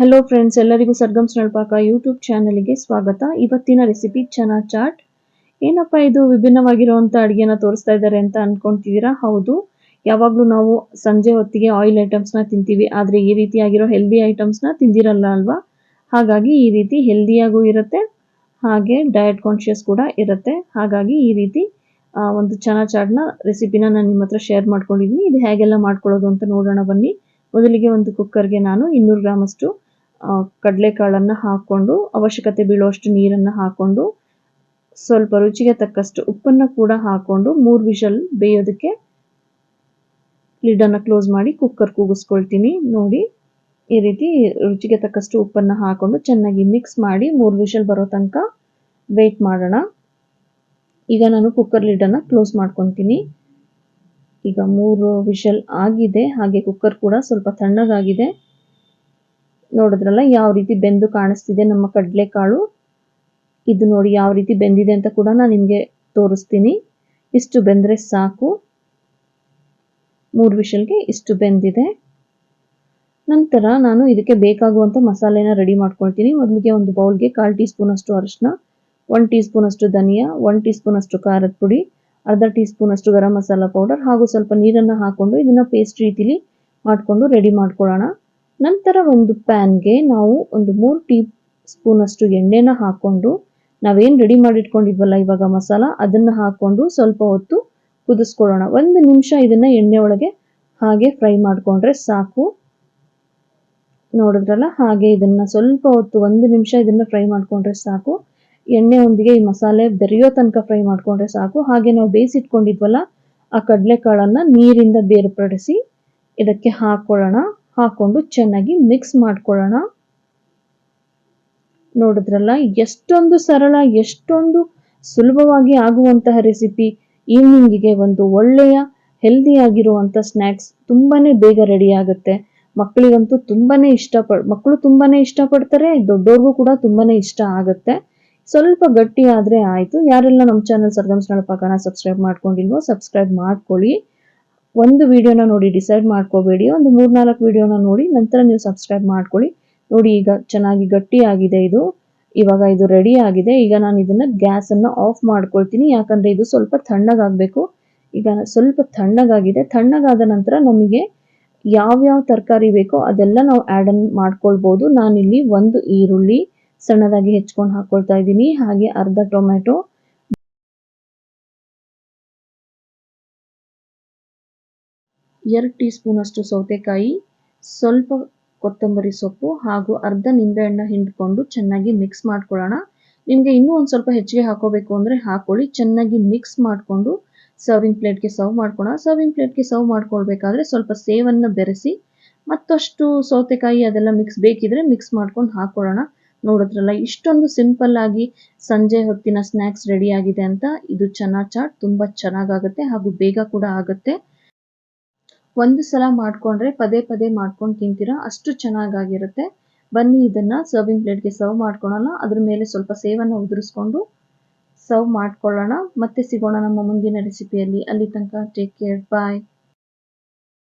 Hello friends, ಎಲ್ಲರಿಗೂ sargam ಸ್ನಳ್ಪಾಕ YouTube ಚಾನಲ್ಗೆ ಸ್ವಾಗತ. ಇವತ್ತಿನ ರೆಸಿಪಿ ಚನಾ ಚಾಟ್. ಏನಪ್ಪ ಇದು ವಿಭಿನ್ನವಾಗಿರುವಂಥ ಅಡುಗೆನ ತೋರಿಸ್ತಾ ಇದ್ದಾರೆ ಅಂತ ಅಂದ್ಕೊಳ್ತಿದ್ದೀರಾ? ಹೌದು, ಯಾವಾಗಲೂ ನಾವು ಸಂಜೆ ಹೊತ್ತಿಗೆ ಆಯಿಲ್ ಐಟಮ್ಸ್ನ ತಿಂತೀವಿ, ಆದರೆ ಈ ರೀತಿಯಾಗಿರೋ ಹೆಲ್ದಿ ಐಟಮ್ಸ್ನ ತಿಂದಿರಲ್ಲ ಅಲ್ವಾ? ಹಾಗಾಗಿ ಈ ರೀತಿ ಹೆಲ್ದಿಯಾಗೂ ಇರುತ್ತೆ, ಹಾಗೆ ಡಯಟ್ ಕಾನ್ಷಿಯಸ್ ಕೂಡ ಇರುತ್ತೆ. ಹಾಗಾಗಿ ಈ ರೀತಿ ಒಂದು ಚನಾ ಚಾಟ್ನ ರೆಸಿಪಿನ ನಾನು ನಿಮ್ಮ ಹತ್ರ ಶೇರ್ ಮಾಡ್ಕೊಂಡಿದ್ದೀನಿ. ಇದು ಹೇಗೆಲ್ಲ ಮಾಡ್ಕೊಳ್ಳೋದು ಅಂತ ನೋಡೋಣ ಬನ್ನಿ. ಮೊದಲಿಗೆ ಒಂದು ಕುಕ್ಕರ್ಗೆ ನಾನು 200 ಗ್ರಾಮಷ್ಟು ಕಡಲೆಕಾಳನ್ನು ಹಾಕ್ಕೊಂಡು, ಅವಶ್ಯಕತೆ ಬೀಳುವಷ್ಟು ನೀರನ್ನು ಹಾಕ್ಕೊಂಡು, ಸ್ವಲ್ಪ ರುಚಿಗೆ ತಕ್ಕಷ್ಟು ಉಪ್ಪನ್ನು ಕೂಡ ಹಾಕ್ಕೊಂಡು 3 ವಿಷಲ್ ಬೇಯೋದಕ್ಕೆ ಲಿಡನ್ನು ಕ್ಲೋಸ್ ಮಾಡಿ ಕುಕ್ಕರ್ ಕೂಗಿಸ್ಕೊಳ್ತೀನಿ. ನೋಡಿ, ಈ ರೀತಿ ರುಚಿಗೆ ತಕ್ಕಷ್ಟು ಉಪ್ಪನ್ನು ಹಾಕ್ಕೊಂಡು ಚೆನ್ನಾಗಿ ಮಿಕ್ಸ್ ಮಾಡಿ 3 ವಿಷಲ್ ಬರೋ ತನಕ ವೆಯ್ಟ್ ಮಾಡೋಣ. ಈಗ ನಾನು ಕುಕ್ಕರ್ ಲಿಡನ್ನು ಕ್ಲೋಸ್ ಮಾಡ್ಕೊತೀನಿ. ಈಗ 3 ವಿಷಲ್ ಆಗಿದೆ, ಹಾಗೆ ಕುಕ್ಕರ್ ಕೂಡ ಸ್ವಲ್ಪ ತಣ್ಣಗಾಗಿದೆ. ನೋಡಿದ್ರಲ್ಲ ಯಾವ ರೀತಿ ಬೆಂದು ಕಾಣಿಸ್ತಿದೆ ನಮ್ಮ ಕಡಲೆಕಾಳು. ಇದು ನೋಡಿ ಯಾವ ರೀತಿ ಬೆಂದಿದೆ ಅಂತ ಕೂಡ ನಾನು ನಿಮಗೆ ತೋರಿಸ್ತೀನಿ. ಇಷ್ಟು ಬೆಂದರೆ ಸಾಕು. 3 ವಿಷಲ್ಗೆ ಇಷ್ಟು ಬೆಂದಿದೆ. ನಂತರ ನಾನು ಇದಕ್ಕೆ ಬೇಕಾಗುವಂಥ ಮಸಾಲೆನ ರೆಡಿ ಮಾಡ್ಕೊಳ್ತೀನಿ. ಮೊದಲಿಗೆ ಒಂದು ಬೌಲ್ಗೆ 1/4 ಟೀ ಸ್ಪೂನ್ ಅಷ್ಟು ಅರಿಶಿನ, 1 ಟೀ ಸ್ಪೂನ್ ಅಷ್ಟು ಧನಿಯಾ, 1 ಟೀ ಸ್ಪೂನ್ ಅಷ್ಟು ಖಾರದ ಪುಡಿ, ಅರ್ಧ ಟೀ ಸ್ಪೂನ್ ಅಷ್ಟು ಗರಂ ಮಸಾಲ ಪೌಡರ್ ಹಾಗೂ ಸ್ವಲ್ಪ ನೀರನ್ನು ಹಾಕೊಂಡು ಇದನ್ನು ಪೇಸ್ಟ್ ರೀತಿಲಿ ಮಾಡಿಕೊಂಡು ರೆಡಿ ಮಾಡ್ಕೊಳ್ಳೋಣ. ನಂತರ ಒಂದು ಪ್ಯಾನ್ಗೆ ನಾವು ಒಂದು 3 ಟೀ ಸ್ಪೂನ್ ಅಷ್ಟು ಎಣ್ಣೆನ ಹಾಕ್ಕೊಂಡು, ನಾವೇನು ರೆಡಿ ಮಾಡಿಟ್ಕೊಂಡಿದ್ವಲ್ಲ ಇವಾಗ ಮಸಾಲ, ಅದನ್ನು ಹಾಕ್ಕೊಂಡು ಸ್ವಲ್ಪ ಹೊತ್ತು ಕುದಿಸ್ಕೊಳ್ಳೋಣ. 1 ನಿಮಿಷ ಇದನ್ನು ಎಣ್ಣೆ ಒಳಗೆ ಹಾಗೆ ಫ್ರೈ ಮಾಡಿಕೊಂಡ್ರೆ ಸಾಕು. ನೋಡಿದ್ರಲ್ಲ, ಹಾಗೆ ಇದನ್ನು ಸ್ವಲ್ಪ ಹೊತ್ತು 1 ನಿಮಿಷ ಇದನ್ನು ಫ್ರೈ ಮಾಡಿಕೊಂಡ್ರೆ ಸಾಕು. ಎಣ್ಣೆಯೊಂದಿಗೆ ಈ ಮಸಾಲೆ ಬೆರೆಯೋ ತನಕ ಫ್ರೈ ಮಾಡಿಕೊಂಡ್ರೆ ಸಾಕು. ಹಾಗೆ ನಾವು ಬೇಯಿಸಿಟ್ಕೊಂಡಿದ್ವಲ್ಲ ಆ ಕಡಲೆಕಾಳನ್ನು ನೀರಿಂದ ಬೇರ್ಪಡಿಸಿ ಇದಕ್ಕೆ ಹಾಕ್ಕೊಳ್ಳೋಣ. ಹಾಕ್ಕೊಂಡು ಚೆನ್ನಾಗಿ ಮಿಕ್ಸ್ ಮಾಡ್ಕೊಳ್ಳೋಣ. ನೋಡಿದ್ರಲ್ಲ, ಎಷ್ಟೊಂದು ಸರಳ, ಎಷ್ಟೊಂದು ಸುಲಭವಾಗಿ ಆಗುವಂತಹ ರೆಸಿಪಿ. ಈವ್ನಿಂಗಿಗೆ ಒಂದು ಒಳ್ಳೆಯ ಹೆಲ್ದಿ ಆಗಿರುವಂಥ ಸ್ನ್ಯಾಕ್ಸ್ ತುಂಬಾನೇ ಬೇಗ ರೆಡಿ ಆಗುತ್ತೆ. ಮಕ್ಕಳಿಗಂತೂ ಮಕ್ಕಳು ತುಂಬಾನೇ ಇಷ್ಟಪಡ್ತಾರೆ, ದೊಡ್ಡವ್ರಿಗೂ ಕೂಡ ತುಂಬಾನೇ ಇಷ್ಟ ಆಗುತ್ತೆ. ಸ್ವಲ್ಪ ಗಟ್ಟಿ ಆದರೆ ಆಯಿತು. ಯಾರೆಲ್ಲ ನಮ್ಮ ಚಾನಲ್ ಸರ್ಗಮ್ ಸ್ನಳ್ಪಾಕನ ಸಬ್ಸ್ಕ್ರೈಬ್ ಮಾಡ್ಕೊಂಡಿಲ್ವೋ ಸಬ್ಸ್ಕ್ರೈಬ್ ಮಾಡ್ಕೊಳ್ಳಿ. ಒಂದು ವಿಡಿಯೋನ ನೋಡಿ ಡಿಸೈಡ್ ಮಾಡ್ಕೋಬೇಡಿ, ಒಂದು 3-4 ವಿಡಿಯೋನ ನೋಡಿ ನಂತರ ನೀವು ಸಬ್ಸ್ಕ್ರೈಬ್ ಮಾಡ್ಕೊಳ್ಳಿ. ನೋಡಿ, ಈಗ ಚೆನ್ನಾಗಿ ಗಟ್ಟಿ ಆಗಿದೆ ಇದು. ಇವಾಗ ಇದು ರೆಡಿ ಆಗಿದೆ. ಈಗ ನಾನು ಇದನ್ನು ಗ್ಯಾಸನ್ನು ಆಫ್ ಮಾಡ್ಕೊಳ್ತೀನಿ, ಯಾಕಂದರೆ ಇದು ಸ್ವಲ್ಪ ತಣ್ಣಗಾಗಬೇಕು. ಈಗ ಸ್ವಲ್ಪ ತಣ್ಣಗಾಗಿದೆ. ತಣ್ಣಗಾದ ನಂತರ ನಮಗೆ ಯಾವ್ಯಾವ ತರಕಾರಿ ಬೇಕೋ ಅದೆಲ್ಲ ನಾವು ಆ್ಯಡ್ ಮಾಡ್ಕೊಳ್ಬೋದು. ನಾನಿಲ್ಲಿ 1 ಈರುಳ್ಳಿ ಸಣ್ಣದಾಗಿ ಹೆಚ್ಕೊಂಡು ಹಾಕ್ಕೊಳ್ತಾ ಇದ್ದೀನಿ, ಹಾಗೆ ಅರ್ಧ ಟೊಮೆಟೊ, 2 ಟೀ ಸ್ಪೂನ್ ಅಷ್ಟು ಸೌತೆಕಾಯಿ, ಸ್ವಲ್ಪ ಕೊತ್ತಂಬರಿ ಸೊಪ್ಪು ಹಾಗೂ ಅರ್ಧ ನಿಂಬೆಹಣ್ಣು ಹಿಂಡ್ಕೊಂಡು ಚೆನ್ನಾಗಿ ಮಿಕ್ಸ್ ಮಾಡ್ಕೊಳ್ಳೋಣ. ನಿಮಗೆ ಇನ್ನೂ ಒಂದು ಸ್ವಲ್ಪ ಹೆಚ್ಚಿಗೆ ಹಾಕೋಬೇಕು ಅಂದರೆ ಹಾಕೊಳ್ಳಿ. ಚೆನ್ನಾಗಿ ಮಿಕ್ಸ್ ಮಾಡಿಕೊಂಡು ಸರ್ವಿಂಗ್ ಪ್ಲೇಟ್ಗೆ ಸರ್ವ್ ಮಾಡ್ಕೊಳ್ಳೋಣ. ಸರ್ವಿಂಗ್ ಪ್ಲೇಟ್ಗೆ ಸರ್ವ್ ಮಾಡ್ಕೊಳ್ಬೇಕಾದ್ರೆ ಸ್ವಲ್ಪ ಸೇವನ್ನು ಬೆರೆಸಿ ಮತ್ತಷ್ಟು ಸೌತೆಕಾಯಿ ಅದೆಲ್ಲ ಬೇಕಿದ್ರೆ ಮಿಕ್ಸ್ ಮಾಡ್ಕೊಂಡು ಹಾಕ್ಕೊಳ್ಳೋಣ. ನೋಡಿದ್ರಲ್ಲ, ಇಷ್ಟೊಂದು ಸಿಂಪಲ್ ಆಗಿ ಸಂಜೆ ಹೊತ್ತಿನ ಸ್ನ್ಯಾಕ್ಸ್ ರೆಡಿ ಆಗಿದೆ ಅಂತ. ಇದು ಚನಾ ಚಾಟ್ ತುಂಬ ಚೆನ್ನಾಗಾಗುತ್ತೆ ಹಾಗೂ ಬೇಗ ಕೂಡ ಆಗುತ್ತೆ. ಒಂದು ಸಲ ಮಾಡಿಕೊಂಡ್ರೆ ಪದೇ ಪದೇ ಮಾಡ್ಕೊಂಡು ತಿಂತೀರಾ, ಅಷ್ಟು ಚೆನ್ನಾಗಿರುತ್ತೆ. ಬನ್ನಿ ಇದನ್ನು ಸರ್ವಿಂಗ್ ಪ್ಲೇಟ್ಗೆ ಸರ್ವ್ ಮಾಡ್ಕೊಳ್ಳೋಣ. ಅದ್ರ ಮೇಲೆ ಸ್ವಲ್ಪ ಸೇವನ್ನು ಉದುರಿಸ್ಕೊಂಡು ಸರ್ವ್ ಮಾಡ್ಕೊಳ್ಳೋಣ. ಮತ್ತೆ ಸಿಗೋಣ ನಮ್ಮ ಮುಂದಿನ ರೆಸಿಪಿಯಲ್ಲಿ. ಅಲ್ಲಿ ತನಕ ಟೇಕ್ ಕೇರ್, ಬಾಯ್.